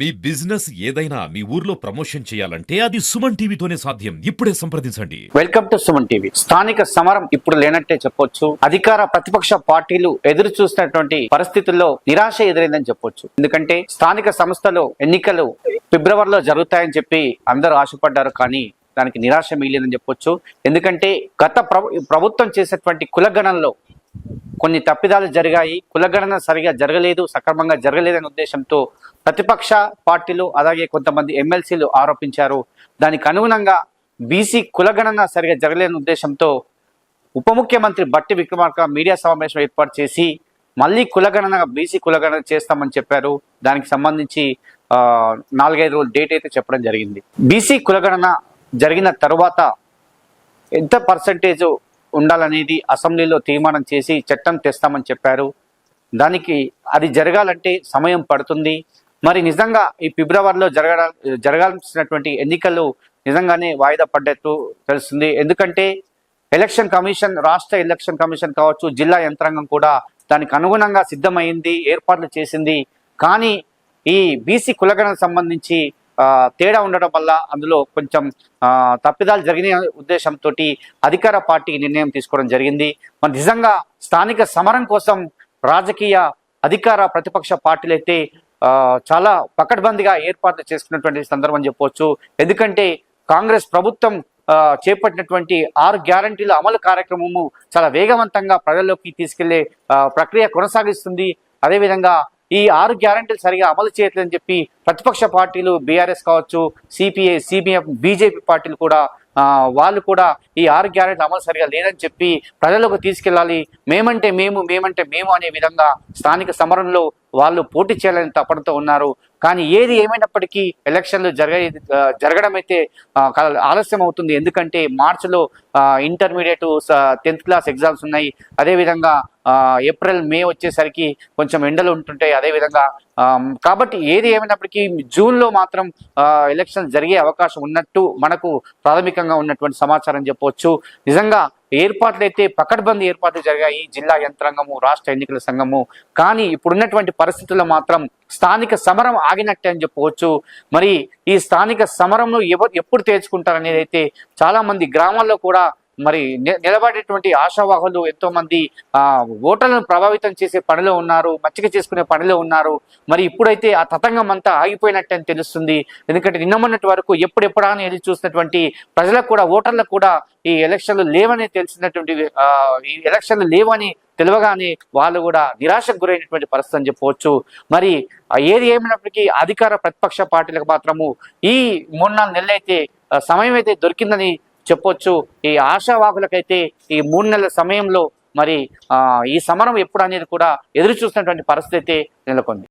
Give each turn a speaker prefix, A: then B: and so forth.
A: మీ business ఏదైనా మీ ఊర్లో promotion చేయాలంటే అది సుమన్ టీవీతోనే సాధ్యం. ఇప్పుడే సంప్రదించండి.
B: Welcome to Suman TV. స్థానిక సమరం ఇప్పుడు లేనట్టే చెప్పొచ్చు. అధికార ప్రతిపక్ష పార్టీలు ఎదురు చూసినటువంటి పరిస్థితుల్లో నిరాశ ఎదురైందని చెప్పొచ్చు. ఎందుకంటే స్థానిక సంస్థలు ఎన్నికలు ఫిబ్రవరిలో జరుగుతాయని చెప్పి అందరూ ఆశపడ్డారు, కానీ దానికి నిరాశ మిగిలిందని చెప్పొచ్చు. ఎందుకంటే గత ప్రభుత్వం చేసేటువంటి కులగణనలో కొన్ని తప్పిదాలు జరిగాయి, కులగణన సరిగా జరగలేదు, సక్రమంగా జరగలేదనే ఉద్దేశంతో ప్రతిపక్ష పార్టీలు అలాగే కొంతమంది ఎమ్మెల్సీలు ఆరోపించారు. దానికి అనుగుణంగా బీసీ కులగణన సరిగా జరగలేని ఉద్దేశంతో ఉప ముఖ్యమంత్రి బట్టి విక్రమార్క మీడియా సమావేశం ఏర్పాటు చేసి మళ్ళీ కులగణన బీసీ కులగణన చేస్తామని చెప్పారు. దానికి సంబంధించి 4-5 రోజులు డేట్ అయితే చెప్పడం జరిగింది. బీసీ కులగణన జరిగిన తరువాత ఎంత పర్సంటేజ్ ఉండాలనేది అసెంబ్లీలో తీర్మానం చేసి చట్టం తెస్తామని చెప్పారు. దానికి అది జరగాలంటే సమయం పడుతుంది. మరి నిజంగా ఈ ఫిబ్రవరిలో జరగాల్సినటువంటి ఎన్నికలు నిజంగానే వాయిదా పడ్డట్టు తెలుస్తుంది. ఎందుకంటే ఎలక్షన్ కమిషన్, రాష్ట్ర ఎలక్షన్ కమిషన్ కావచ్చు, జిల్లా యంత్రాంగం కూడా దానికి అనుగుణంగా సిద్ధమైంది, ఏర్పాట్లు చేసింది. కానీ ఈ బీసీ కులగణకు సంబంధించి తేడా ఉండడం వల్ల అందులో కొంచెం తప్పిదాలు జరిగిన ఉద్దేశంతో అధికార పార్టీ నిర్ణయం తీసుకోవడం జరిగింది. మరి నిజంగా స్థానిక సమరం కోసం రాజకీయ అధికార ప్రతిపక్ష పార్టీలు అయితే చాలా పకడ్బందీగా ఏర్పాట్లు చేసుకున్నటువంటి సందర్భం చెప్పవచ్చు. ఎందుకంటే కాంగ్రెస్ ప్రభుత్వం చేపట్టినటువంటి 6 గ్యారంటీల అమలు కార్యక్రమము చాలా వేగవంతంగా ప్రజల్లోకి తీసుకెళ్లే ప్రక్రియ కొనసాగిస్తుంది. అదేవిధంగా ఈ 6 గ్యారంటీలు సరిగా అమలు చేయట్లేదని చెప్పి ప్రతిపక్ష పార్టీలు బీఆర్ఎస్ కావచ్చు, సిపిఐ, సిపిఎం, బీజేపీ పార్టీలు కూడా వాళ్ళు కూడా ఈ 6 గ్యారెంటీలు అమలు సరిగా లేదని చెప్పి ప్రజలకు తీసుకెళ్ళాలి, మేమంటే మేము అనే విధంగా స్థానిక సమరంలో వాళ్ళు పోటీ చేయాలని తప్పడంతో ఉన్నారు. కానీ ఏది ఏమైనప్పటికీ ఎలక్షన్లు జరగడం అయితే ఆలస్యం అవుతుంది. ఎందుకంటే మార్చిలో ఇంటర్మీడియట్ 10th క్లాస్ ఎగ్జామ్స్ ఉన్నాయి. అదేవిధంగా ఏప్రిల్, మే వచ్చేసరికి కొంచెం ఎండలు ఉంటుంటాయి. అదేవిధంగా కాబట్టి ఏది ఏమైనప్పటికీ జూన్లో మాత్రం ఎలక్షన్ జరిగే అవకాశం ఉన్నట్టు మనకు ప్రాథమికంగా ఉన్నటువంటి సమాచారం చెప్పవచ్చు. నిజంగా ఏర్పాట్లు అయితే పకడ్బందీ ఏర్పాట్లు జరిగాయి, జిల్లా యంత్రాంగము, రాష్ట్ర ఎన్నికల సంఘము. కానీ ఇప్పుడున్నటువంటి పరిస్థితుల్లో మాత్రం స్థానిక సమరం ఆగినట్టే అని చెప్పవచ్చు. మరి ఈ స్థానిక సమరంలో ఎప్పుడు తేల్చుకుంటారనేది అయితే చాలా మంది గ్రామాల్లో కూడా మరి నిలబడేటువంటి ఆశావాహులు ఎంతో మంది ఓటర్లను ప్రభావితం చేసే పనిలో ఉన్నారు, మచ్చిక చేసుకునే పనిలో ఉన్నారు. మరి ఇప్పుడైతే ఆ తతంగం అంతా ఆగిపోయినట్టు అని తెలుస్తుంది. ఎందుకంటే నిన్నమన్నటి వరకు ఎప్పుడెప్పుడా అని ఎదురు చూసినటువంటి ప్రజలకు కూడా, ఓటర్లకు కూడా ఈ ఎలక్షన్లు లేవని తెలిసినటువంటి ఈ ఎలక్షన్లు లేవని తెలియగానే వాళ్ళు కూడా నిరాశకు గురైనటువంటి పరిస్థితి అని చెప్పవచ్చు. మరి ఏది ఏమైనప్పటికీ అధికార ప్రతిపక్ష పార్టీలకు మాత్రము ఈ 3-4 నెలలు అయితే సమయం అయితే దొరికిందని చెప్పొచ్చు. ఈ ఆశావాహులకైతే ఈ 3 నెలల సమయంలో మరి ఈ సమరం ఎప్పుడు అనేది కూడా ఎదురు చూస్తున్నటువంటి పరిస్థితి నెలకొంది.